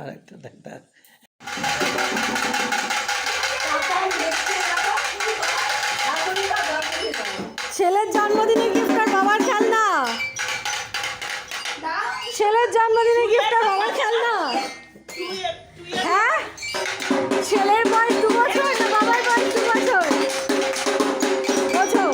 আরেকটা দেখা। ছেলের জন্মদিনে গিফট আর বাবার খেলনা। ছেলের জন্মদিনে গিফট আর বাবার খেলনা। হ্যাঁ, ছেলের বয়স 2 বছর না বাবার বয়স 2 বছর? বছর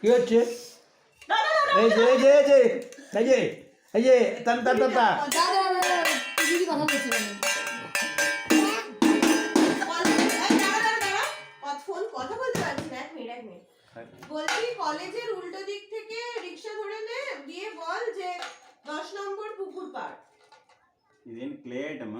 কি হচ্ছে? এই যে এই যে এই যে এই যে এই যে তান তান তান তা দিদি কথা বলছি না। কথা বলতে পারছি না, 1 মিনিট। বলছি কলেজের উল্টো দিক থেকে রিক্সা ধরে নে, দিয়ে বল যে 10 নম্বর পুকুর পাড়। ಇದೇನು ಕ್ಲೇಟ್ ಅಮ್ಮ